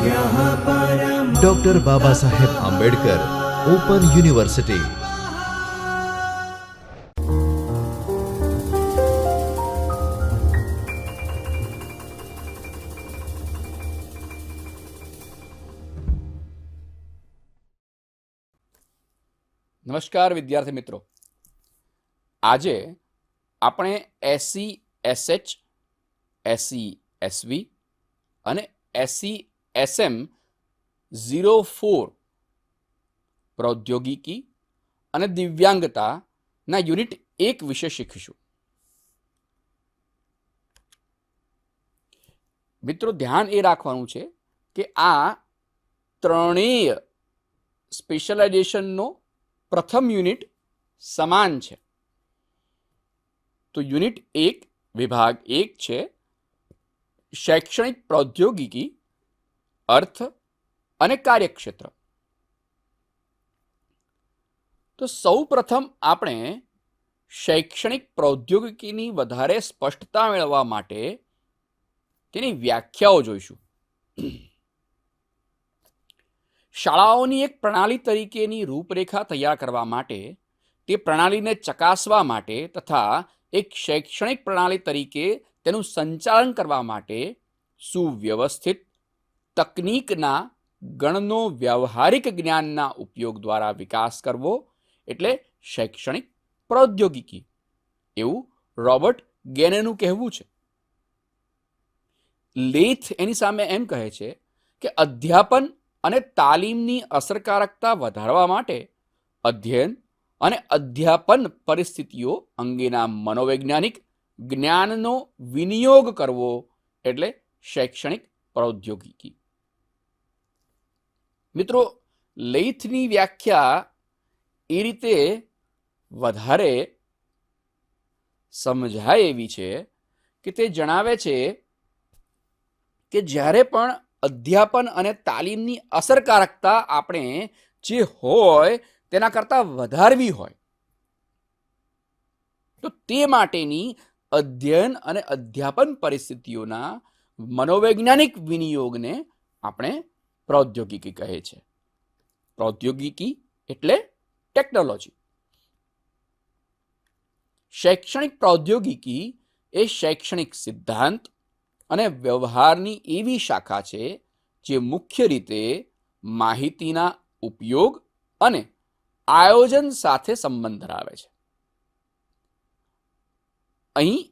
Doctor Baba Saheb Ambedkar open university. નમસ્કાર વિદ્યાર્થી મિત્રો, આજે આપણે એસસી એસએચ, એસસી એસવી અને એસસી એસએમ 04 પ્રૌદ્યોગિકી અને દિવ્યાંગતાના યુનિટ 1 વિશે શીખીશું. મિત્રો, ધ્યાન એ રાખવાનું છે કે આ ત્રણેય સ્પેશિયલાઇઝેશનનો પ્રથમ યુનિટ સમાન છે. તો યુનિટ 1 વિભાગ 1 છે શૈક્ષણિક પ્રૌદ્યોગિકી, અર્થ અને કાર્યક્ષેત્ર. તો સૌ પ્રથમ આપણે શૈક્ષણિક પ્રૌદ્યોગિકીની વધારે સ્પષ્ટતા મેળવવા માટે તેની વ્યાખ્યાઓ જોઈશું. શાળાઓની એક પ્રણાલી તરીકેની રૂપરેખા તૈયાર કરવા માટે, તે પ્રણાલીને ચકાસવા માટે તથા એક શૈક્ષણિક પ્રણાલી તરીકે તેનું સંચાલન કરવા માટે સુવ્યવસ્થિત તકનીકના ગણનો વ્યવહારિક જ્ઞાનના ઉપયોગ દ્વારા વિકાસ કરવો એટલે શૈક્ષણિક પ્રૌદ્યોગિકી, એવું રોબર્ટ ગેનેનું કહેવું છે. લેથ એની સામે એમ કહે છે કે અધ્યાપન અને તાલીમની અસરકારકતા વધારવા માટે અધ્યયન અને અધ્યાપન પરિસ્થિતિઓ અંગેના મનોવૈજ્ઞાનિક જ્ઞાનનો વિનિયોગ કરવો એટલે શૈક્ષણિક પ્રૌદ્યોગિકી. મિત્રો, લેથની વ્યાખ્યા એ રીતે વધારે સમજાય એવી છે કે તે જણાવે છે કે જ્યારે પણ અધ્યાપન અને તાલીમની અસરકારકતા આપણે જે હોય તેના કરતાં વધારવી હોય તો તે માટેની અધ્યયન અને અધ્યાપન પરિસ્થિતિઓના મનોવૈજ્ઞાનિક વિનિયોગને આપણે પ્રૌદ્યોગિકી કહે છે. પ્રૌદ્યોગિકી એટલે ટેકનોલોજી. શૈક્ષણિક પ્રૌદ્યોગિકી એ શૈક્ષણિક સિદ્ધાંત અને વ્યવહારની એવી શાખા છે જે મુખ્ય રીતે માહિતીના ઉપયોગ અને આયોજન સાથે સંબંધ ધરાવે છે. અહીં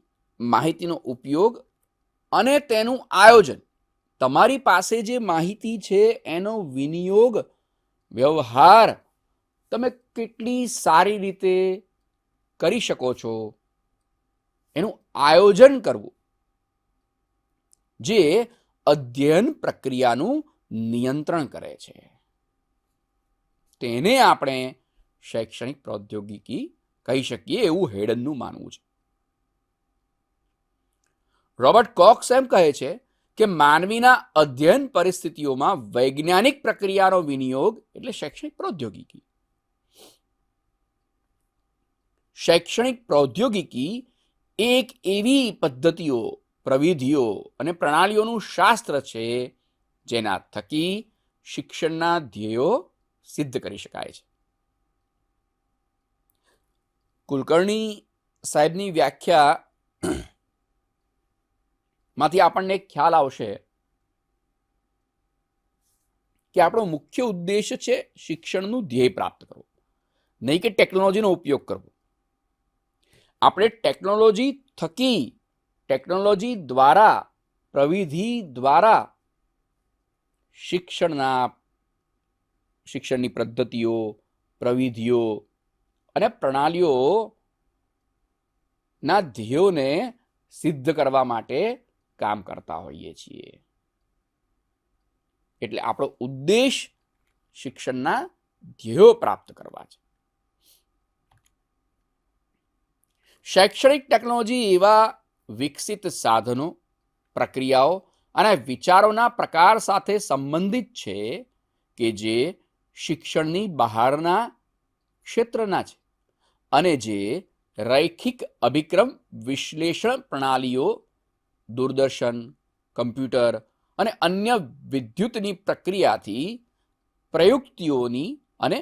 માહિતીનો ઉપયોગ અને તેનું આયોજન, તમારી પાસે જે માહિતી છે એનો વિનિયોગ, વ્યવહાર તમે કેટલી સારી રીતે કરી શકો છો, એનું આયોજન કરવું, જે અધ્યયન પ્રક્રિયાનું નિયંત્રણ કરે છે, તેને આપણે શૈક્ષણિક પ્રૌદ્યોગિકી કહી શકીએ એવું હેડનનું માનવું છે. રોબર્ટ કોક્સ એમ કહે છે કે માનવીના અધ્યયન પરિસ્થિતિઓમાં વૈજ્ઞાનિક પ્રક્રિયાનો વિનિયોગ એટલે શૈક્ષણિક પ્રૌદ્યોગિકી. શૈક્ષણિક પ્રૌદ્યોગિકી એક એવી પદ્ધતિઓ, પ્રવિધિઓ અને પ્રણાલીઓનું શાસ્ત્ર છે જેના થકી શિક્ષણના ધ્યેયો સિદ્ધ કરી શકાય છે. કુલકર્ણી સાહેબની વ્યાખ્યા માંથી આપણને એક ખ્યાલ આવશે કે આપણો મુખ્ય ઉદ્દેશ છે શિક્ષણનું ધ્યેય પ્રાપ્ત કરવું, નહીં કે ટેકનોલોજીનો ઉપયોગ કરવો. આપણે ટેકનોલોજી થકી, ટેકનોલોજી દ્વારા, પ્રવિધિ દ્વારા શિક્ષણની પદ્ધતિઓ, પ્રવિધિઓ અને પ્રણાલીઓના ધ્યેયોને સિદ્ધ કરવા માટે કામ કરતા હોઈએ છીએ. એટલે આપણો ઉદ્દેશ શિક્ષણના ધ્યેયો પ્રાપ્ત કરવા છે. શૈક્ષણિક ટેકનોલોજી એવા વિકસિત સાધનો, પ્રક્રિયાઓ અને વિચારોના પ્રકાર સાથે સંબંધિત છે કે જે શિક્ષણની બહારના ક્ષેત્રના છે અને જે રૈખિક અભિક્રમ વિશ્લેષણ પ્રણાલીઓ, દૂરદર્શન, કમ્પ્યુટર અને અન્ય વિદ્યુતની પ્રક્રિયાથી પ્રયુક્તિઓની અને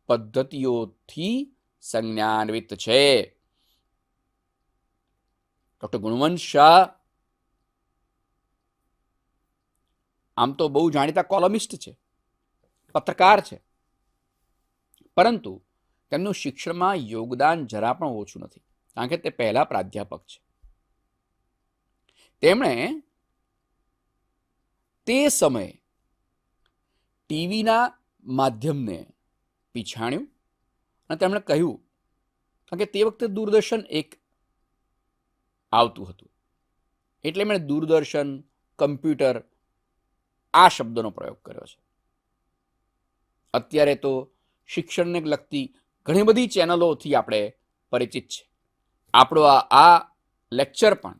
પદ્ધતિઓથી સંજ્ઞાન્વિત છે. ડૉક્ટર ગુણવંત શાહ આમ તો બહુ જાણીતા કોલમિસ્ટ છે, પત્રકાર છે, પરંતુ તેમનું શિક્ષણમાં યોગદાન જરા પણ ઓછું નથી, કારણ કે તે પહેલા પ્રાધ્યાપક છે. તેમણે તે સમયે ટીવીના માધ્યમને પીછાણ્યું અને તેમણે કહ્યું, કારણ કે તે વખતે દૂરદર્શન એક આવતું હતું, એટલે એમણે દૂરદર્શન, કમ્પ્યુટર આ શબ્દનો પ્રયોગ કર્યો છે. અત્યારે તો શિક્ષણને લગતી ઘણી બધી ચેનલોથી આપણે પરિચિત છે. આપણો આ લેક્ચર પણ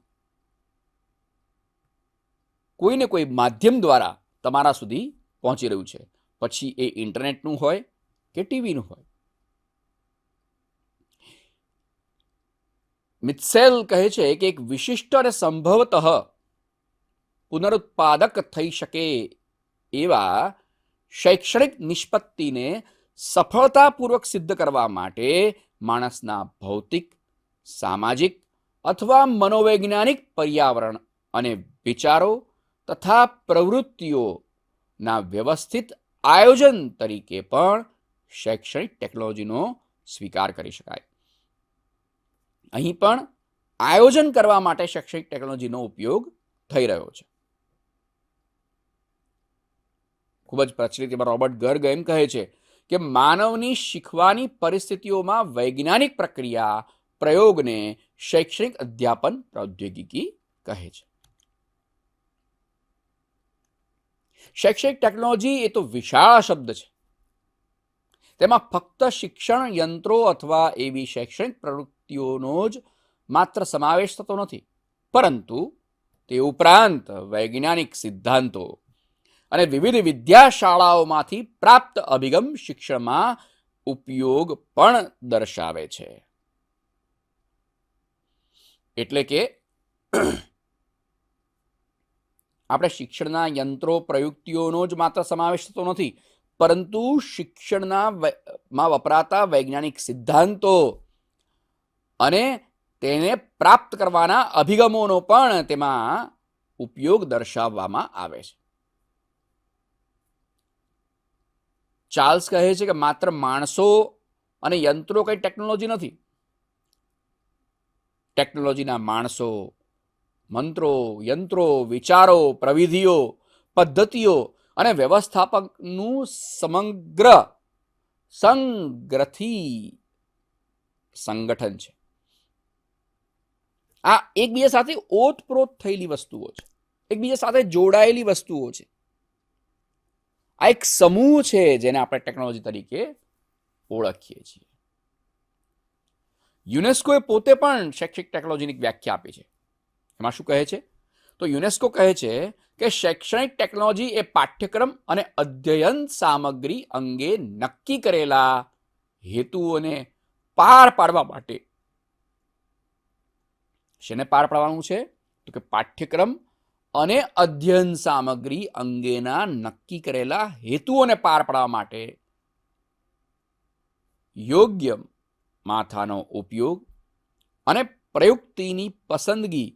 કોઈને કોઈ માધ્યમ દ્વારા તમારા સુધી પહોંચી રહ્યું છે, પછી એ ઇન્ટરનેટનું હોય કે ટીવીનું હોય. મિત્સેલ કહે છે કે એક વિશિષ્ટ અને સંભવતઃ પુનરુત્પાદક થઈ શકે એવા શૈક્ષણિક નિષ્પત્તિને સફળતાપૂર્વક સિદ્ધ કરવા માટે માણસના ભૌતિક, સામાજિક અથવા મનોવૈજ્ઞાનિક પર્યાવરણ અને વિચારો તથા પ્રવૃત્તિઓના વ્યવસ્થિત આયોજન તરીકે પણ શૈક્ષણિક ટેકનોલોજીનો સ્વીકાર કરી શકાય. અહીં પણ આયોજન કરવા માટે શૈક્ષણિક ટેકનોલોજીનો ઉપયોગ થઈ રહ્યો છે. ખૂબ જ પ્રચલિત એમાં રોબર્ટ ગર્ગ એમ કહે છે કે માનવની શીખવાની પરિસ્થિતિઓમાં વૈજ્ઞાનિક પ્રક્રિયા પ્રયોગને શૈક્ષણિક અધ્યાપન પ્રૌદ્યોગિકી કહે છે. શૈક્ષણિક ટેકનોલોજી એ તો વિશાળ શબ્દ છે. તેમાં ફક્ત શિક્ષણ યંત્રો અથવા એવી શૈક્ષણિક પ્રવૃત્તિઓનો જ માત્ર સમાવેશ થતો નથી, પરંતુ તે ઉપરાંત વૈજ્ઞાનિક સિદ્ધાંતો અને વિવિધ વિદ્યાશાળાઓમાંથી પ્રાપ્ત અભિગમ શિક્ષણમાં ઉપયોગ પણ દર્શાવે છે. એટલે કે આપણે શિક્ષણના યંત્રો, પ્રયુક્તિઓનો જ માત્ર સમાવેશ થતો નથી, પરંતુ શિક્ષણમાં વપરાતા વૈજ્ઞાનિક સિદ્ધાંતો અને તેને પ્રાપ્ત કરવાના અભિગમોનો પણ તેમાં ઉપયોગ દર્શાવવામાં આવે છે. ચાર્લ્સ કહે છે કે માત્ર માણસો અને યંત્રો કઈ ટેકનોલોજી નથી. ટેકનોલોજીના માણસો, મંત્રો, યંત્રો, વિચારો, પ્રવિધિઓ, પદ્ધતિઓ અને વ્યવસ્થાપકનું સમગ્ર સંગ્રથી સંગઠન છે. આ એકબીજા સાથે ઓતપ્રોત થયેલી વસ્તુઓ છે, એકબીજા સાથે જોડાયેલી વસ્તુઓ છે. આ એક સમૂહ છે જેને આપણે ટેકનોલોજી તરીકે ઓળખીએ છીએ. યુનેસ્કોએ પોતે પણ શૈક્ષણિક ટેકનોલોજીની વ્યાખ્યા આપી છે. એમાં શું કહે છે? તો યુનેસ્કો કહે છે કે શૈક્ષણિક ટેકનોલોજી એ પાઠ્યક્રમ અને અધ્યયન સામગ્રી અંગે નક્કી કરેલા હેતુઓને પાર પાડવા માટે. શેને પાર પાડવાનું છે? તો કે પાઠ્યક્રમ અને અધ્યયન સામગ્રી અંગેના નક્કી કરેલા હેતુઓને પાર પાડવા માટે યોગ્ય માથાનો ઉપયોગ અને પ્રયુક્તિની પસંદગી,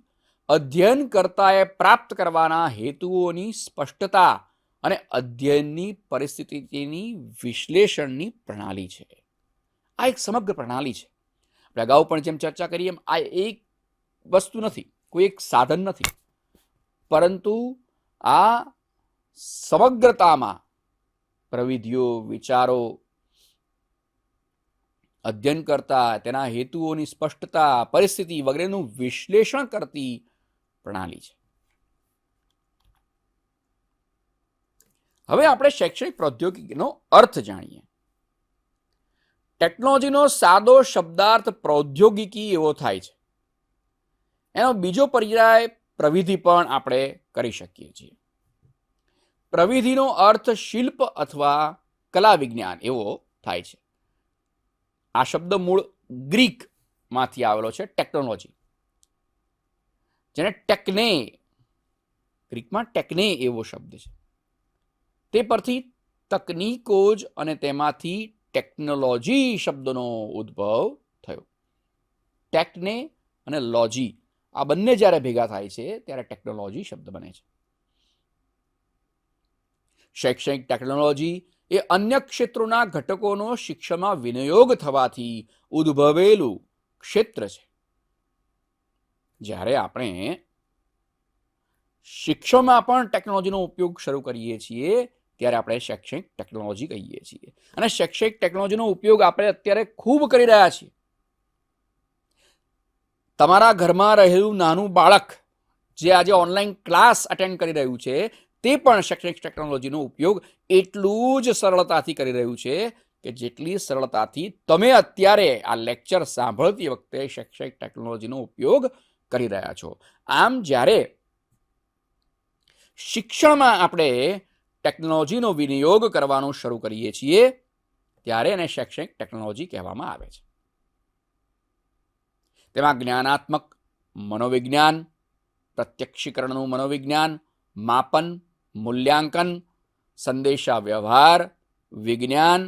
અધ્યયનકર્તાએ પ્રાપ્ત કરવાના હેતુઓની સ્પષ્ટતા અને અધ્યયનની પરિસ્થિતિની વિશ્લેષણની પ્રણાલી છે. આ એક સમગ્ર પ્રણાલી છે. આપણે અગાઉ પણ જેમ ચર્ચા કરી એમ આ એક વસ્તુ નથી, કોઈ એક સાધન નથી, પરંતુ આ સમગ્રતામાં પ્રવિધિઓ, વિચારો, અધ્યયન કરતા, તેના હેતુઓની સ્પષ્ટતા, પરિસ્થિતિ વગેરેનું વિશ્લેષણ કરતી પ્રણાલી છે. હવે આપણે શૈક્ષણિક પ્રૌદ્યોગિકીનો અર્થ જાણીએ. ટેકનોલોજીનો સાદો શબ્દાર્થ પ્રૌદ્યોગિકી એવો થાય છે. એનો બીજો પર્યાય પ્રવિધિ પણ આપણે કરી શકીએ છીએ. પ્રવિધિનો અર્થ શિલ્પ અથવા કલા વિજ્ઞાન એવો થાય છે. આ શબ્દ મૂળ ગ્રીકમાંથી આવેલો છે, ટેકનોલોજી, જેને ટેકને ગ્રીકમાં ટેકને એવો શબ્દ છે. તે પરથી તકનીકો જ અને તેમાંથી ટેકનોલોજી શબ્દનો ઉદ્ભવ થયો. ટેકને અને લોજી આ બંને જ્યારે ભેગા થાય છે ત્યારે ટેકનોલોજી શબ્દ બને છે. શૈક્ષણિક ટેકનોલોજી એ અન્ય ક્ષેત્રોના ઘટકોનો શિક્ષણમાં વિનિયોગ થવાથી ઉદ્ભવેલું ક્ષેત્ર છે. જ્યારે આપણે શિક્ષણમાં પણ ટેકનોલોજીનો ઉપયોગ શરૂ કરીએ છીએ ત્યારે આપણે શૈક્ષણિક ટેકનોલોજી કહીએ છીએ. અને શૈક્ષણિક ટેકનોલોજીનો ઉપયોગ આપણે અત્યારે ખૂબ કરી રહ્યા છીએ. તમારા ઘરમાં રહેલું નાનું બાળક જે આજે ઓનલાઈન ક્લાસ અટેન્ડ કરી રહ્યું છે તે પણ શૈક્ષણિક ટેકનોલોજીનો ઉપયોગ એટલું જ સરળતાથી કરી રહ્યું છે કે જેટલી સરળતાથી તમે અત્યારે આ લેક્ચર સાંભળતી વખતે શૈક્ષણિક ટેકનોલોજીનો ઉપયોગ કરી રહ્યા છો. આમ જ્યારે શિક્ષણમાં આપણે ટેકનોલોજીનો વિનિયોગ કરવાનું શરૂ કરીએ છીએ ત્યારે એને શૈક્ષણિક ટેકનોલોજી કહેવામાં આવે છે. તેમાં જ્ઞાનાત્મક મનોવિજ્ઞાન, પ્રત્યક્ષીકરણનું મનોવિજ્ઞાન, માપન, મૂલ્યાંકન, સંદેશા વ્યવહાર વિજ્ઞાન,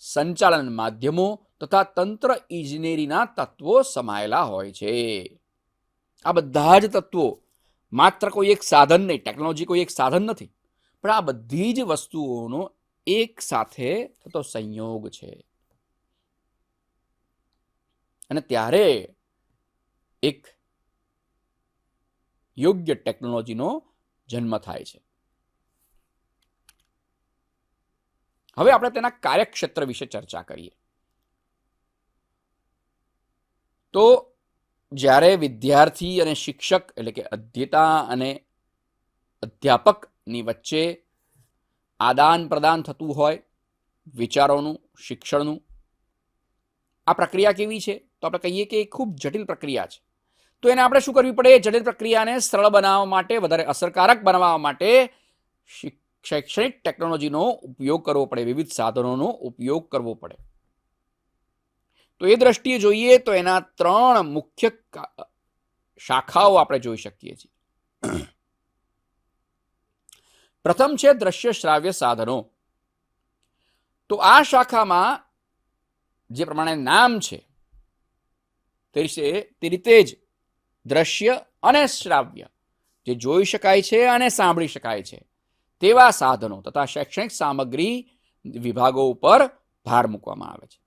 સંચાલન માધ્યમો તથા તંત્ર ઇજનેરીના તત્વો સમાયેલા હોય છે. આ બધા જ તત્વો માત્ર કોઈ એક સાધન નહીં, ટેકનોલોજી કોઈ એક સાધન નથી, પણ આ બધી જ વસ્તુઓનો એક સાથે થતો સંયોગ છે. અને ત્યારે એક યોગ્ય ટેકનોલોજીનો જન્મ થાય છે. હવે આપણે તેના કાર્યક્ષેત્ર વિશે ચર્ચા કરીએ. તો જ્યારે વિદ્યાર્થી અને શિક્ષક એટલે કે અધ્યેતા અને અધ્યાપકની વચ્ચે આદાન પ્રદાન થતું હોય વિચારોનું, શિક્ષણનું, આ પ્રક્રિયા કેવી છે? તો આપણે કહીએ કે ખૂબ જટિલ પ્રક્રિયા છે. તો એને આપણે શું કરવી પડે? જટિલ પ્રક્રિયાને સરળ બનાવવા માટે, વધારે અસરકારક બનાવવા માટે શૈક્ષણિક ટેકનોલોજીનો ઉપયોગ કરવો પડે, વિવિધ સાધનોનો ઉપયોગ કરવો પડે. તો એ દ્રષ્ટિએ જોઈએ તો એના 3 મુખ્ય શાખાઓ આપણે જોઈ શકીએ છીએ. પ્રથમ છે દ્રશ્ય શ્રાવ્ય સાધનો. તો આ શાખામાં જે પ્રમાણે નામ છે તે રીતે જ દ્રશ્ય અને શ્રાવ્ય જે જોઈ શકાય છે અને સાંભળી શકાય છે તેવા સાધનો તથા શૈક્ષણિક સામગ્રી વિભાગો ઉપર ભાર મૂકવામાં આવે છે.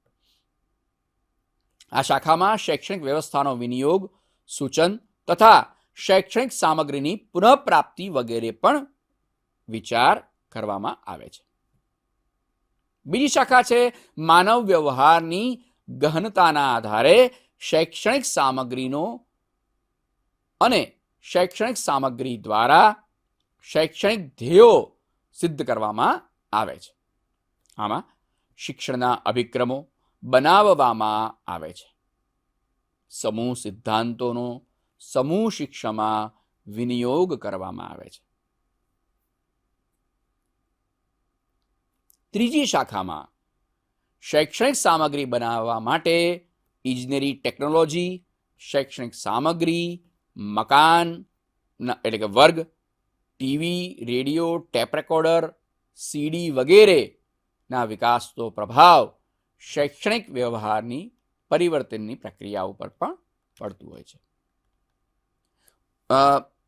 આ શાખામાં શૈક્ષણિક વ્યવસ્થાનો વિનિયોગ, સૂચન તથા શૈક્ષણિક સામગ્રીની પુનઃપ્રાપ્તિ વગેરે પણ વિચાર કરવામાં આવે છે. બીજી શાખા છે માનવ વ્યવહારની ગહનતાના આધારે શૈક્ષણિક સામગ્રીનો અને શૈક્ષણિક સામગ્રી દ્વારા શૈક્ષણિક ધ્યેયો સિદ્ધ કરવામાં આવે છે. આમાં શિક્ષણના અભિક્રમો બનાવવામાં આવે છે. સમૂહ સિદ્ધાંતોનો સમૂહ શિક્ષણમાં વિનિયોગ કરવામાં આવે છે. ત્રીજી શાખામાં શૈક્ષણિક સામગ્રી બનાવવા માટે ઇજનેરી ટેકનોલોજી, શૈક્ષણિક સામગ્રી, મકાન એટલે કે વર્ગ, ટીવી, રેડિયો, ટેપ રેકોર્ડર, સીડી વગેરેના વિકાસનો પ્રભાવ શૈક્ષણિક વ્યવહારની પરિવર્તનની પ્રક્રિયા ઉપર પણ પડતું હોય છે.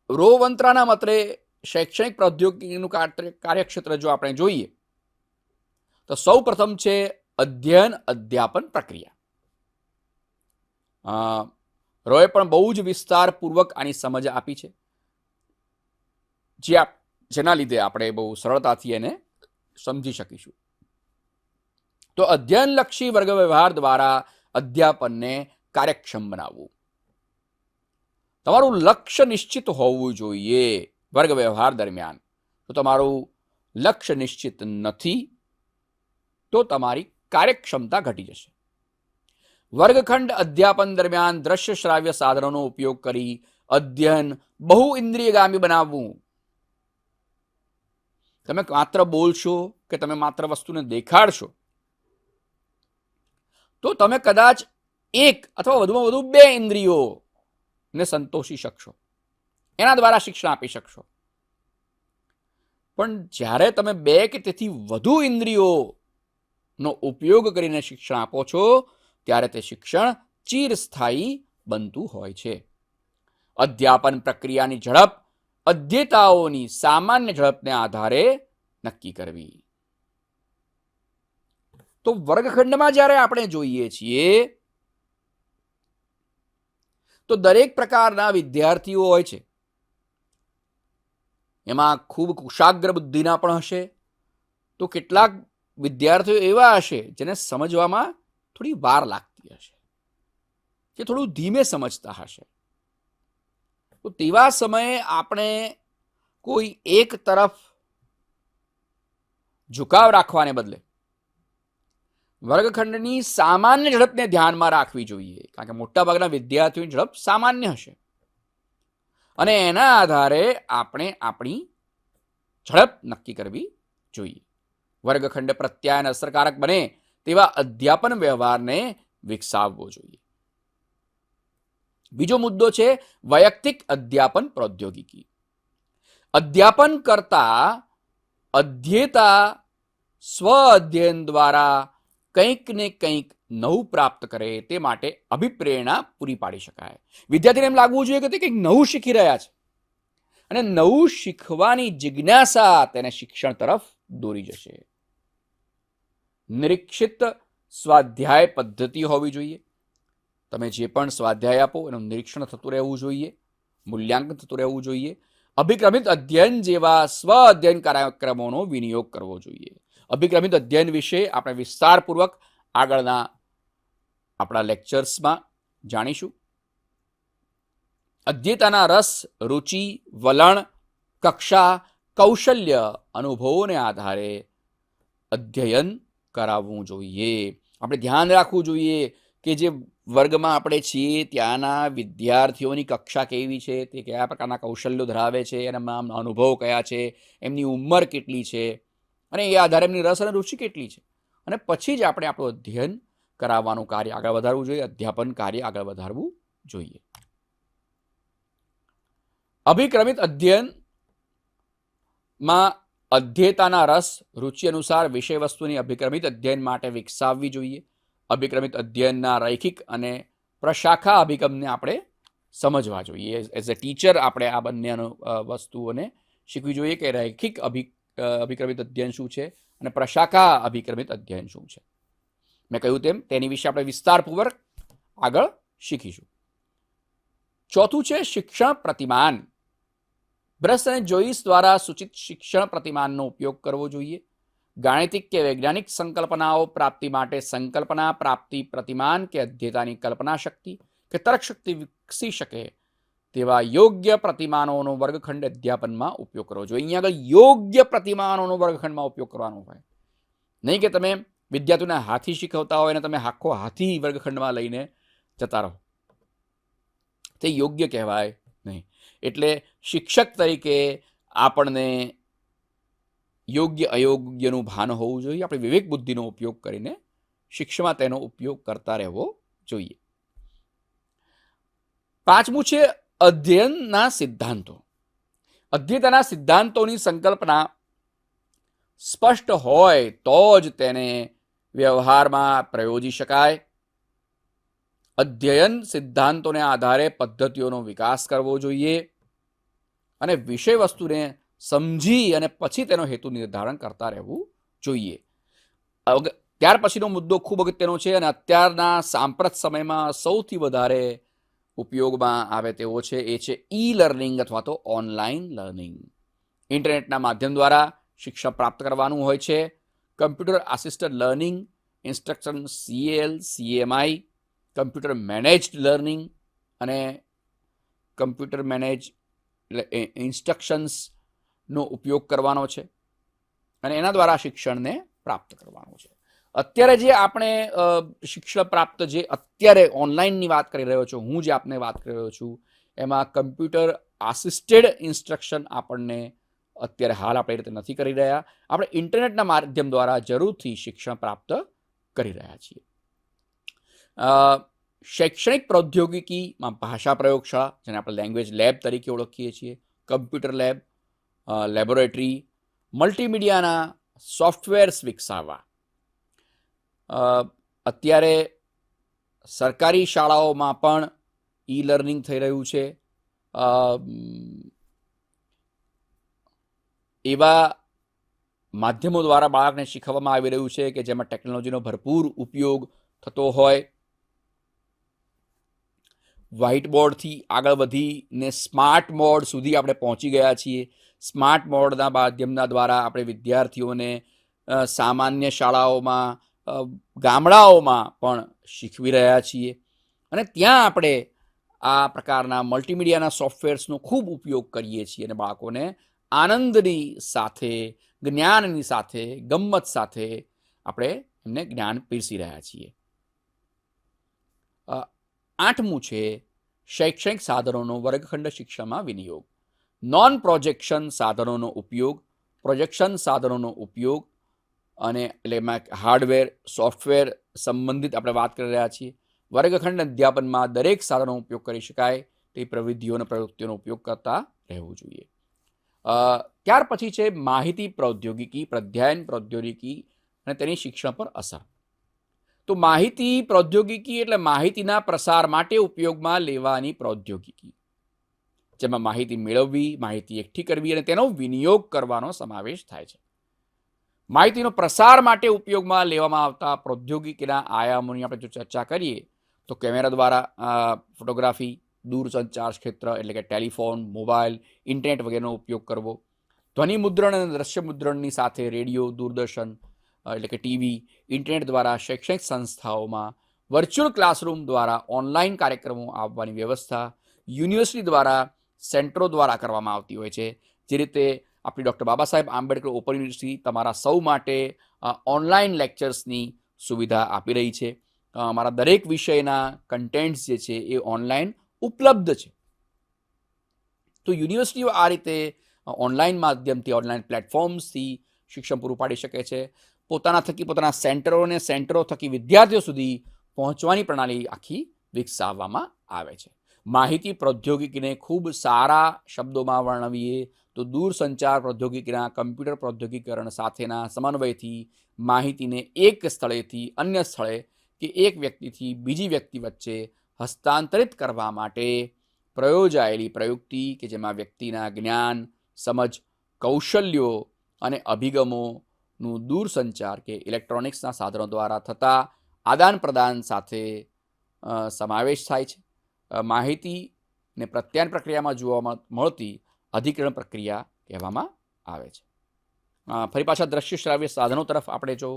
રોવંત્રાના મતે શૈક્ષણિક પ્રૌદ્યોગિકીનું કાર્યક્ષેત્ર જો આપણે જોઈએ તો સૌ પ્રથમ છે અધ્યયન અધ્યાપન પ્રક્રિયા. રોએ પણ બહુ જ વિસ્તારપૂર્વક આની સમજ આપી છે, જેના લીધે આપણે બહુ સરળતાથી એને સમજી શકીશું. તો અધ્યયનલક્ષી વર્ગ વ્યવહાર દ્વારા અધ્યાપનને કાર્યક્ષમ બનાવવું. તમારું લક્ષ્ય નિશ્ચિત હોવું જોઈએ વર્ગ વ્યવહાર દરમિયાન. તો તમારું લક્ષ્ય નિશ્ચિત નથી તો તમારી કાર્યક્ષમતા ઘટી જશે. વર્ગખંડ અધ્યાપન દરમિયાન દ્રશ્ય શ્રાવ્ય સાધનોનો ઉપયોગ કરી અધ્યયન બહુ ઇન્દ્રિયગામી બનાવવું. તમે માત્ર બોલશો કે તમે માત્ર વસ્તુને દેખાડશો તો તમે કદાચ 1 અથવા વધુમાં વધુ 2 ઇન્દ્રિયોને સંતોષી શકશો, એના દ્વારા શિક્ષણ આપી શકશો. પણ જ્યારે તમે 2 કે તેથી વધુ ઇન્દ્રિયોનો ઉપયોગ કરીને શિક્ષણ આપો છો ત્યારે તે શિક્ષણ ચિરસ્થાયી બનતું હોય છે. અધ્યાપન પ્રક્રિયાની ઝડપ અધ્યેતાઓની સામાન્ય ઝડપને આધારે નક્કી કરવી. તો વર્ગખંડમાં જ્યારે આપણે જોઈએ છીએ તો દરેક પ્રકારના વિદ્યાર્થીઓ હોય છે. એમાં ખૂબ કુશાગ્ર બુદ્ધિના પણ હશે, તો કેટલાક વિદ્યાર્થીઓ એવા હશે જેને સમજવામાં થોડી વાર લાગતી હશે, કે થોડું ધીમે સમજતા હશે. તો તેવા સમયે આપણે કોઈ એક તરફ ઝુકાવ રાખવાને બદલે વર્ગખંડની સામાન્ય ઝડપને ધ્યાનમાં રાખવી જોઈએ, કારણ કે મોટાભાગના વિદ્યાર્થીઓની ઝડપ સામાન્ય હશે અને એના આધારે આપણે આપણી ઝડપ નક્કી કરવી જોઈએ. વર્ગખંડ પ્રત્યાયન અસરકારક બને તેવા અધ્યાપન વ્યવહારને વિકસાવવો જોઈએ. બીજો મુદ્દો છે વૈયક્તિક અધ્યાપન પ્રૌદ્યોગિકી. અધ્યાપન કરતા અધ્યેતા સ્વ અધ્યયન દ્વારા કંઈક ને કંઈક નવું પ્રાપ્ત કરે તે માટે અભિપ્રેરણા પૂરી પાડી શકાય. વિદ્યાર્થીને એમ લાગવું જોઈએ કે તે કંઈક નવું શીખી રહ્યા છે અને નવું શીખવાની જિજ્ઞાસા તેને શિક્ષણ તરફ દોરી જશે. નિરીક્ષિત સ્વાધ્યાય પદ્ધતિ હોવી જોઈએ. તમે જે પણ સ્વાધ્યાય આપો એનું નિરીક્ષણ થતું રહેવું જોઈએ, મૂલ્યાંકન થતું રહેવું જોઈએ. અભિક્રમિત અધ્યયન જેવા સ્વ અધ્યયન કાર્યક્રમોનો વિનિયોગ કરવો જોઈએ. અભિક્રમિત અધ્યયન વિશે આપણે વિસ્તારપૂર્વક આગળના આપણા લેક્ચર્સમાં જાણીશું. અધ્યેતાના રસ, રુચિ, વલણ, કક્ષા, કૌશલ્ય, અનુભવોને આધારે અધ્યયન કરાવવું જોઈએ. આપણે ધ્યાન રાખવું જોઈએ કે જે વર્ગમાં આપણે છીએ ત્યાંના વિદ્યાર્થીઓની કક્ષા કેવી છે, તે કયા પ્રકારના કૌશલ્યો ધરાવે છે, એના અનુભવ કયા છે, એમની ઉંમર કેટલી છે અને એ આધારે એમની રસ અને રુચિ કેટલી છે, અને પછી જ આપણે આપણું અધ્યયન કરાવવાનું કાર્ય આગળ વધારવું જોઈએ, અધ્યાપન કાર્ય આગળ વધારવું જોઈએ. અભિક્રમિત અધ્યયનમાં અધ્યેતાના રસ, રુચિ અનુસાર વિષય વસ્તુની અભિક્રમિત અધ્યયન માટે વિકસાવવી જોઈએ. અભિક્રમિત અધ્યયનના રૈખિક અને પ્રશાખા અભિગમને આપણે સમજવા જોઈએ. એઝ અ ટીચર આપણે આ બંને વસ્તુઓને શીખવી જોઈએ કે રૈખિક અભિક્રમિત અધ્યયન શું છે અને પ્રશાખા અભિક્રમિત અધ્યયન શું છે. મેં કહ્યું તેમ તેની વિશે આપણે વિસ્તારપૂર્વક આગળ શીખીશું. ચોથું છે શિક્ષણ પ્રતિમાન. બ્રશ અને જોઈસ દ્વારા સૂચિત શિક્ષણ પ્રતિમાનનો ઉપયોગ કરવો જોઈએ. ગાણિતિક કે વૈજ્ઞાનિક સંકલ્પનાઓ પ્રાપ્તિ માટે સંકલ્પના પ્રાપ્તિ પ્રતિમાન કે અધ્યેતાની કલ્પના શક્તિ કે તર્ક શક્તિ વિકસી શકે તેવા યોગ્ય પ્રતિમાનોનો વર્ગખંડ અધ્યાપનમાં ઉપયોગ કરવો જોઈએ. અહીંયા આગળ યોગ્ય પ્રતિમાનોનો વર્ગખંડમાં ઉપયોગ કરવાનો હોય, નહીં કે તમે વિદ્યાર્થીઓને હાથી શીખવતા હોય અને તમે આખો હાથી વર્ગખંડમાં લઈને જતા રહો. તે યોગ્ય કહેવાય નહીં. એટલે શિક્ષક તરીકે આપણને યોગ્ય અયોગ્યનું ભાન હોવું જોઈએ. આપણે વિવેક બુદ્ધિનો ઉપયોગ કરીને શિક્ષણમાં તેનો ઉપયોગ કરતા રહેવો જોઈએ. પાંચમું છે અધ્યયનના સિદ્ધાંતો. અધ્યયનના સિદ્ધાંતોની સંકલ્પના સ્પષ્ટ હોય તો જ તેને વ્યવહારમાં પ્રયોજી શકાય. અધ્યયન સિદ્ધાંતોને આધારે પદ્ધતિઓનો વિકાસ કરવો જોઈએ અને વિષય વસ્તુને સમજી અને પછી તેનો હેતુ નિર્ધારણ કરતા રહેવું જોઈએ. ત્યાર પછીનો મુદ્દો ખૂબ અગત્યનો છે અને અત્યારના સાંપ્રત સમયમાં સૌથી વધારે ઉપયોગમાં આવે તેવો છે, એ છે ઈ લર્નિંગ અથવા તો ઓનલાઈન લર્નિંગ. ઇન્ટરનેટના માધ્યમ દ્વારા શિક્ષણ પ્રાપ્ત કરવાનું હોય છે. Computer assisted learning, instruction CAL, CMI, computer managed learning અને કમ્પ્યુટર મેનેજ ઇન્સ્ટ્રક્શન્સનો ઉપયોગ કરવાનો છે અને એના દ્વારા શિક્ષણને પ્રાપ્ત કરવાનું છે. અત્યારે જે આપણે શિક્ષણ પ્રાપ્ત જે અત્યારે ઓનલાઈનની વાત કરી રહ્યો છું, હું જે આપને વાત કરી રહ્યો છું, એમાં કમ્પ્યુટર આસિસ્ટેડ ઇન્સ્ટ્રક્શન આપણને અત્યારે હાલ આપણે રીતે નથી કરી રહ્યા. આપણે ઇન્ટરનેટના માધ્યમ દ્વારા જરૂરથી શિક્ષણ પ્રાપ્ત કરી રહ્યા છીએ. શૈક્ષણિક પ્રૌદ્યોગિકીમાં ભાષા પ્રયોગશાળા, જેને આપણે લેંગ્વેજ લેબ તરીકે ઓળખીએ છીએ, કમ્પ્યુટર લેબ, લેબોરેટરી મલ્ટીમીડિયાના સોફ્ટવેર્સ વિકસાવવા. અત્યારે સરકારી શાળાઓમાં પણ ઈ લર્નિંગ થઈ રહ્યું છે. એવા માધ્યમો દ્વારા બાળકને શીખવવામાં આવી રહ્યું છે કે જેમાં ટેકનોલોજીનો ભરપૂર ઉપયોગ થતો હોય. વ્હાઇટ બોર્ડથી આગળ વધીને સ્માર્ટ બોર્ડ સુધી આપણે પહોંચી ગયા છીએ. સ્માર્ટ બોર્ડના માધ્યમના દ્વારા આપણે વિદ્યાર્થીઓને સામાન્ય શાળાઓમાં, ગામડાઓમાં પણ શીખવી રહ્યા છીએ. અને ત્યાં આપણે આ પ્રકારના મલ્ટીમીડિયાના સોફ્ટવેર્સનો ખૂબ ઉપયોગ કરીએ છીએ અને બાળકોને આનંદની સાથે, જ્ઞાનની સાથે, ગમ્મત સાથે આપણે એમને જ્ઞાન પીરસી રહ્યા છીએ. 8મું છે શૈક્ષણિક સાધનોનો વર્ગખંડ શિક્ષણમાં વિનિયોગ. નોન પ્રોજેક્શન સાધનોનો ઉપયોગ, પ્રોજેક્શન સાધનોનો ઉપયોગ અને એટલે એમાં હાર્ડવેર, સોફ્ટવેર સંબંધિત આપણે વાત કરી રહ્યા છીએ. વર્ગખંડ અધ્યાપનમાં દરેક સાધનોનો ઉપયોગ કરી શકાય તે પ્રવિધિઓ અને પ્રવૃત્તિઓનો ઉપયોગ કરતા રહેવું જોઈએ. ત્યાર પછી છે માહિતી પ્રૌદ્યોગિકી, પ્રત્યાયન પ્રૌદ્યોગિકી અને તેની શિક્ષણ પર અસર. તો માહિતી પ્રૌદ્યોગિકી એટલે માહિતીના પ્રસાર માટે ઉપયોગમાં લેવાની પ્રૌદ્યોગિકી, જેમાં માહિતી મેળવવી, માહિતી એકઠી કરવી અને તેનો વિનિયોગ કરવાનો સમાવેશ થાય છે. માહિતીનો પ્રસાર માટે ઉપયોગમાં લેવામાં આવતા પ્રૌદ્યોગિકીના આયામોની આપણે જો ચર્ચા કરીએ તો કેમેરા દ્વારા ફોટોગ્રાફી, દૂરસંચાર ક્ષેત્ર એટલે કે ટેલિફોન, મોબાઈલ, ઇન્ટરનેટ વગેરેનો ઉપયોગ કરવો. ધ્વનિ મુદ્રણ અને દ્રશ્ય મુદ્રણની સાથે રેડિયો, દૂરદર્શન એટલે કે ટીવી, ઇન્ટરનેટ દ્વારા શૈક્ષણિક સંસ્થાઓમાં વર્ચ્યુઅલ ક્લાસરૂમ દ્વારા ઓનલાઈન કાર્યક્રમો આપવાની વ્યવસ્થા યુનિવર્સિટી દ્વારા, સેન્ટરો દ્વારા કરવામાં આવતી હોય છે. જે રીતે આપણી doctor Baba Saheb Ambedkar open university તમારા સૌ માટે ઓનલાઈન લેક્ચર્સની સુવિધા આપી રહી છે. અમારા દરેક વિષયના કન્ટેન્ટ્સ જે છે એ ઓનલાઈન ઉપલબ્ધ છે. તો યુનિવર્સિટીઓ આ રીતે ઓનલાઈન માધ્યમથી, ઓનલાઈન પ્લેટફોર્મ્સથી શિક્ષણ પૂરું પાડી શકે છે. પોતાના થકી પોતાના સેન્ટરોને, સેન્ટરો થકી વિદ્યાર્થીઓ સુધી પહોંચવાની પ્રણાલી આખી વિકસાવવામાં આવે છે. માહિતી પ્રૌદ્યોગિકીને ખૂબ સારા શબ્દોમાં વર્ણવીએ તો દૂરસંચાર પ્રૌદ્યોગિકીના કમ્પ્યુટર પ્રૌદ્યોગિકીકરણ સાથેના સમન્વયથી માહિતીને એક સ્થળેથી અન્ય સ્થળે કે એક વ્યક્તિથી બીજી વ્યક્તિ વચ્ચે હસ્તાંતરિત કરવા માટે પ્રયોજાયેલી પ્રયુક્તિ કે જેમાં વ્યક્તિના જ્ઞાન, સમજ, કૌશલ્યો અને અભિગમોનું દૂરસંચાર કે ઇલેક્ટ્રોનિક્સના સાધનો દ્વારા થતા આદાન પ્રદાન સાથે સમાવેશ થાય છે. માહિતીને પ્રત્યાયન પ્રક્રિયામાં જોવામાં મળતી અધિકરણ પ્રક્રિયા કહેવામાં આવે છે. ફરી પાછા દ્રશ્ય શ્રાવ્ય સાધનો તરફ આપણે જો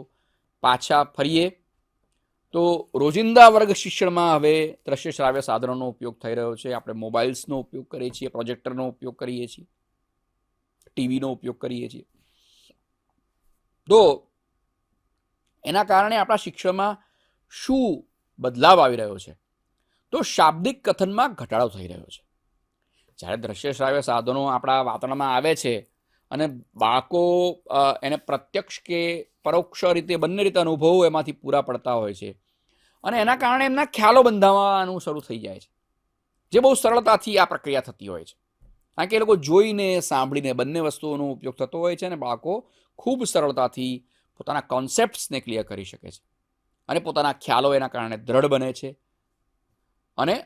પાછા ફરીએ તો રોજિંદા વર્ગ શિક્ષણમાં હવે દ્રશ્ય શ્રાવ્ય સાધનોનો ઉપયોગ થઈ રહ્યો છે. આપણે મોબાઈલ્સનો ઉપયોગ કરીએ છીએ, પ્રોજેક્ટરનો ઉપયોગ કરીએ છીએ, ટીવીનો ઉપયોગ કરીએ છીએ. તો એના કારણે આપણા શિક્ષણમાં શું બદલાવ આવી રહ્યો છે? તો શાબ્દિક કથનમાં ઘટાડો થઈ રહ્યો છે. જ્યારે દ્રશ્ય શ્રાવ્ય સાધનો આપણા વાતાવરણમાં આવે છે અને બાળકો એને પ્રત્યક્ષ કે પરોક્ષ રીતે બંને રીતે અનુભવો એમાંથી પૂરા પડતા હોય છે અને એના કારણે એમના ખ્યાલો બંધાવવાનું શરૂ થઈ જાય છે, જે બહુ સરળતાથી આ પ્રક્રિયા થતી હોય છે. કારણ કે એ લોકો જોઈને, સાંભળીને બંને વસ્તુઓનો ઉપયોગ થતો હોય છે અને બાળકો ખૂબ સરળતાથી પોતાના કોન્સેપ્ટ્સને ક્લિયર કરી શકે છે અને પોતાના ખ્યાલો એના કારણે દ્રઢ બને છે અને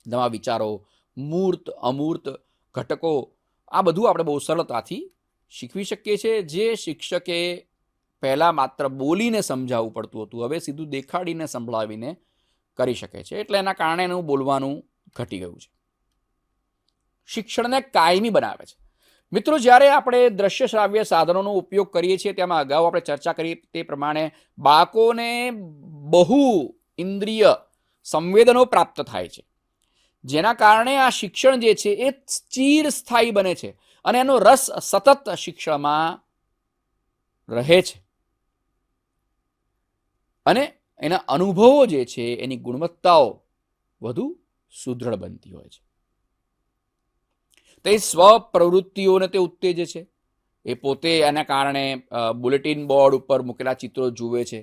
નવા વિચારો, મૂર્ત, અમૂર્ત ઘટકો આ બધું આપણે બહુ સરળતાથી શીખવી શકીએ છીએ. જે શિક્ષકે પહેલાં માત્ર બોલીને સમજાવવું પડતું હતું, હવે સીધું દેખાડીને સંભળાવીને કરી શકે છે. એટલે એના કારણે એનું બોલવાનું ઘટી ગયું છે. શિક્ષણને કાયમી બનાવે છે. મિત્રો, જ્યારે આપણે દ્રશ્ય શ્રાવ્ય સાધનોનો ઉપયોગ કરીએ છીએ તેમાં અગાઉ આપણે ચર્ચા કરી તે પ્રમાણે બાળકોને બહુ ઇન્દ્રિય સંવેદનો પ્રાપ્ત થાય છે, જેના કારણે આ શિક્ષણ જે છે એ ચિરસ્થાયી બને છે અને એનો રસ સતત શિક્ષણમાં રહે છે અને એના અનુભવો જે છે એની ગુણવત્તાઓ વધુ સુદૃઢ બનતી હોય છે. તે સ્વપ્રવૃત્તિઓને તે ઉત્તેજે છે. એ પોતે એના કારણે બુલેટિન બોર્ડ ઉપર મૂકેલા ચિત્રો જુએ છે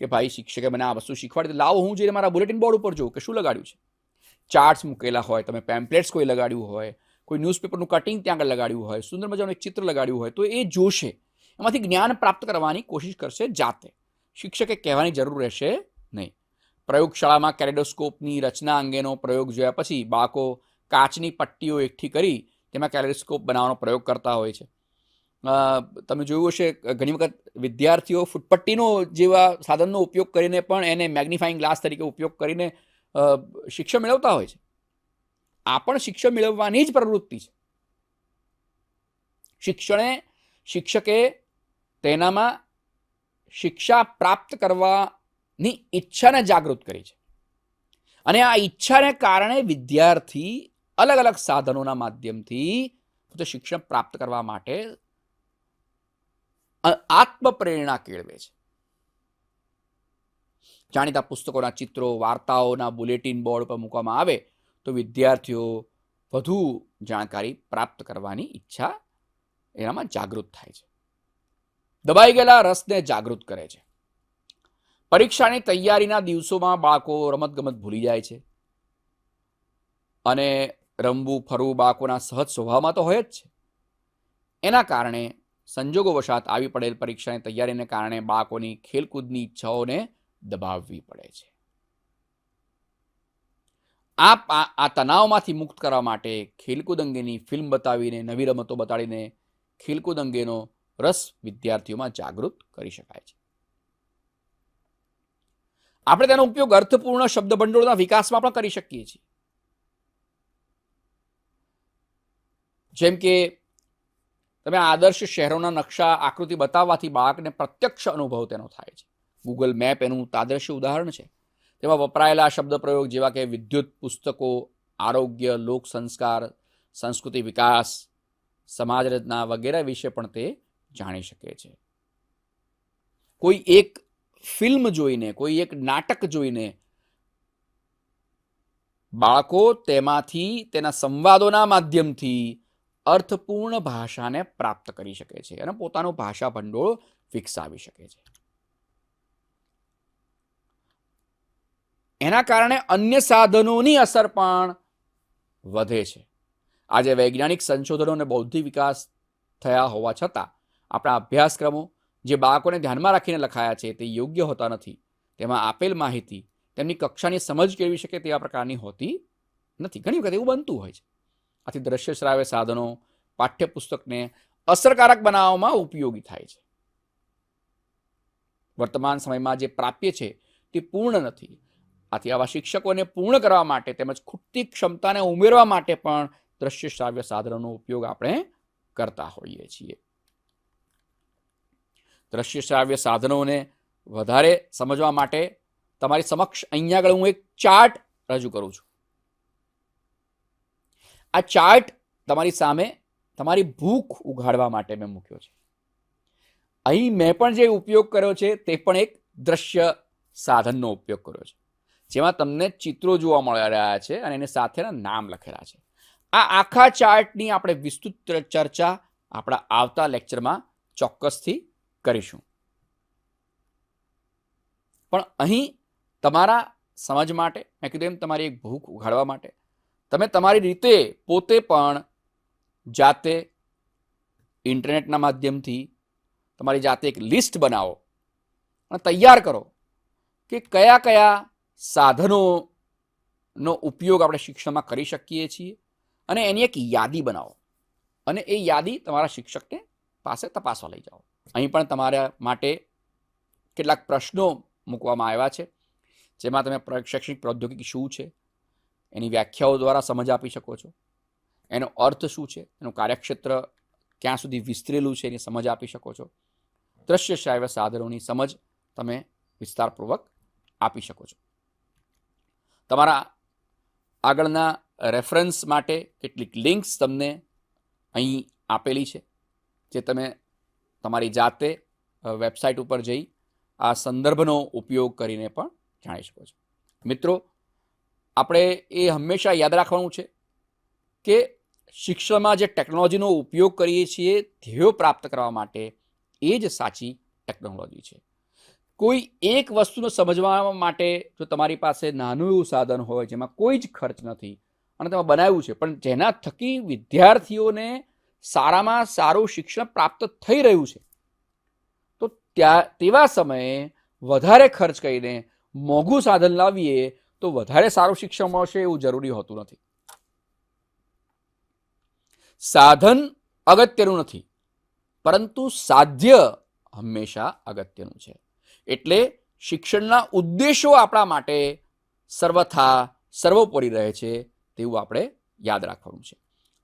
કે ભાઈ શિક્ષકે મને આ વસ્તુ શીખવાડી, લાવો હું જઈને મારા બુલેટિન બોર્ડ ઉપર જોઉં કે શું લગાડ્યું છે. ચાર્ટ્સ મૂકેલા હોય, તમે પેમ્પલેટ્સ કોઈ લગાડ્યું હોય, કોઈ ન્યૂઝપેપરનું કટિંગ ત્યાં આગળ લગાડ્યું હોય, સુંદર મજાનું એક ચિત્ર લગાડ્યું હોય, તો એ જોશે, એમાંથી જ્ઞાન પ્રાપ્ત કરવાની કોશિશ કરશે જાતે. શિક્ષકે કહેવાની જરૂર રહેશે નહીં. પ્રયોગશાળામાં કેલેડોસ્કોપની રચના અંગેનો પ્રયોગ જોયા પછી બાળકો કાચની પટ્ટીઓ એકઠી કરી તેમાં કેલેડોસ્કોપ બનાવવાનો પ્રયોગ કરતા હોય છે. તમે જોયું હશે ઘણી વખત વિદ્યાર્થીઓ ફૂટપટ્ટીનો જેવા સાધનનો ઉપયોગ કરીને પણ એને મેગ્નિફાઈંગ ગ્લાસ તરીકે ઉપયોગ કરીને શિક્ષણ મેળવતા હોય છે. આ પણ શિક્ષણ મેળવવાની જ પ્રવૃત્તિ છે. શિક્ષકે તેનામાં શિક્ષા પ્રાપ્ત કરવાની ઈચ્છાને જાગૃત કરી છે, અને આ ઈચ્છાને કારણે વિદ્યાર્થી અલગ અલગ સાધનોના માધ્યમથી પોતે શિક્ષણ પ્રાપ્ત કરવા માટે આત્મપ્રેરણા કેળવે છે. જાણીતા પુસ્તકોના ચિત્રો, વાર્તાઓના બુલેટિન બોર્ડ પર મૂકવામાં આવે તો વિદ્યાર્થીઓ વધુ જાણકારી પ્રાપ્ત કરવાની ઈચ્છા એનામાં જાગૃત થાય છે. દબાઈ ગયેલા રસને જાગૃત કરે છે. પરીક્ષાની તૈયારીના દિવસોમાં બાળકો રમતગમત ભૂલી જાય છે, અને રમવું ફરવું બાળકોના સહજ સ્વભાવમાં તો હોય જ છે. એના કારણે સંજોગોવશાત આવી પડેલ પરીક્ષાની તૈયારીને કારણે બાળકોની ખેલકૂદની ઈચ્છાઓને દબાવવી પડે છે. આ તણાવમાંથી મુક્ત કરવા માટે ખેલકૂદ અંગેની ફિલ્મ બતાવીને, નવી રમતો બતાડીને ખેલકૂદ અંગેનો રસ વિદ્યાર્થીઓમાં જાગૃત કરી શકાય છે. આપણે તેનો ઉપયોગ અર્થપૂર્ણ શબ્દભંડોળના વિકાસમાં પણ કરી શકીએ છીએ. જેમ કે તમે આદર્શ શહેરોના નકશા આકૃતિ બતાવવાથી બાળકને પ્રત્યક્ષ અનુભવ તેનો થાય છે. ગૂગલ મેપ એનું તાદર્શ ઉદાહરણ છે. તેમાં વપરાયેલા શબ્દ પ્રયોગ જેવા કે વિદ્યુત, પુસ્તકો, આરોગ્ય, લોક સંસ્કાર, સંસ્કૃતિ વિકાસ, સમાજ રચના વગેરે વિશે પણ તે જાણી શકે છે. કોઈ એક ફિલ્મ જોઈને, કોઈ એક નાટક જોઈને બાળકો તેમાંથી તેના સંવાદોના માધ્યમથી અર્થપૂર્ણ ભાષાને પ્રાપ્ત કરી શકે છે અને પોતાનું ભાષા ભંડોળ વિકસાવી શકે છે. એના કારણે અન્ય સાધનોની અસર પણ વધે છે. આજે વૈજ્ઞાનિક સંશોધનો અને બૌદ્ધિક વિકાસ થયા હોવા છતાં આપણા અભ્યાસક્રમો જે બાળકોને ધ્યાનમાં રાખીને લખાયા છે તે યોગ્ય હોતા નથી. તેમાં આપેલ માહિતી તેમની કક્ષાની સમજ કેળવી શકે તેવા પ્રકારની હોતી નથી. ઘણી વખત એવું બનતું હોય છે. આથી દ્રશ્ય શ્રાવ્ય સાધનો પાઠ્યપુસ્તકને અસરકારક બનાવવામાં ઉપયોગી થાય છે. વર્તમાન સમયમાં જે પ્રાપ્ય છે તે પૂર્ણ નથી. આથી આવા શિક્ષકોને પૂર્ણ કરવા માટે તેમજ ખૂટતી ક્ષમતાને ઉમેરવા માટે પણ દ્રશ્ય શ્રાવ્ય સાધનોનો ઉપયોગ આપણે કરતા હોઈએ છીએ. દ્રશ્ય શ્રાવ્ય સાધનોને વધારે સમજવા માટે તમારી સમક્ષ અહીંયા આગળ હું એક ચાર્ટ રજૂ કરું છું. આ ચાર્ટ તમારી સામે તમારી ભૂખ ઉઘાડવા માટે મેં મૂક્યો છે. અહીં મેં પણ જે ઉપયોગ કર્યો છે તે પણ એક દ્રશ્ય સાધનનો ઉપયોગ કર્યો છે, જેમાં તમને ચિત્રો જોવા મળી રહ્યા છે અને એની સાથેના નામ લખેલા છે. આ આખા ચાર્ટની આપણે વિસ્તૃત ચર્ચા આપણા આવતા લેક્ચરમાં ચોક્કસથી કરીશું. પણ અહીં તમારા સમજ માટે મેં કીધું એમ તમારી એક ભૂખ ઉઘાડવા માટે તમે તમારી રીતે પોતે પણ જાતે ઇન્ટરનેટના માધ્યમથી તમારી જાતે એક લિસ્ટ બનાવો અને તૈયાર કરો કે કયા કયા સાધનોનો ઉપયોગ આપણે શિક્ષણમાં કરી શકીએ છીએ, અને એની એક યાદી બનાવો અને એ યાદી તમારા શિક્ષકને પાસે તપાસવા લઈ જાઓ. અહીં પણ તમારા માટે કેટલાક પ્રશ્નો મૂકવામાં આવ્યા છે, જેમાં તમે શૈક્ષણિક પ્રૌદ્યોગિકી શું છે એની વ્યાખ્યાઓ દ્વારા સમજ આપી શકો છો, એનો અર્થ શું છે, એનું કાર્યક્ષેત્ર ક્યાં સુધી વિસ્તરેલું છે એની સમજ આપી શકો છો. દ્રશ્ય શ્રાવ્ય સાધનોની સમજ તમે વિસ્તારપૂર્વક આપી શકો છો. તમારા આગળના રેફરન્સ માટે કેટલીક લિંક્સ તમને અહીં આપેલી છે, જે તમે તમારી જાતે વેબસાઇટ ઉપર જઈ આ સંદર્ભનો ઉપયોગ કરીને પણ જાણી શકો છો. મિત્રો, આપણે એ હંમેશા યાદ રાખવાનું છે કે શિક્ષણમાં જે ટેકનોલોજીનો ઉપયોગ કરીએ છીએ ધ્યેયો પ્રાપ્ત કરવા માટે એ જ સાચી ટેકનોલોજી છે. કોઈ એક વસ્તુને સમજવા માટે જો તમારી પાસે નાનું એવું સાધન હોય જેમાં કોઈ જ ખર્ચ નથી અને તેમાં બનાવ્યું છે, પણ જેના થકી વિદ્યાર્થીઓને સારામાં સારું શિક્ષણ પ્રાપ્ત થઈ રહ્યું છે, તો તેવા સમયે વધારે ખર્ચ કરીને મોંઘું સાધન લાવીએ તો વધારે સારું શિક્ષણ મળશે એવું જરૂરી હોતું નથી. સાધન અગત્યનું નથી, પરંતુ સાધ્ય હંમેશા અગત્યનું છે. એટલે શિક્ષણના ઉદ્દેશો આપણા માટે સર્વથા સર્વોપરી રહે છે તેવું આપણે યાદ રાખવાનું છે.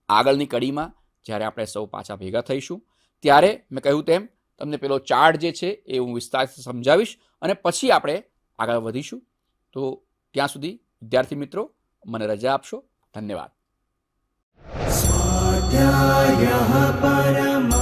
આગળની કડીમાં જ્યારે આપણે સૌ પાછા ભેગા થઈશું ત્યારે મેં કહ્યું તેમ તમને પેલો ચાર્ટ જે છે એ હું વિસ્તારથી સમજાવીશ અને પછી આપણે આગળ વધીશું. તો ત્યાં સુધી વિદ્યાર્થી મિત્રો મને રજા આપશો. ધન્યવાદ. स्वाध्यायः परमः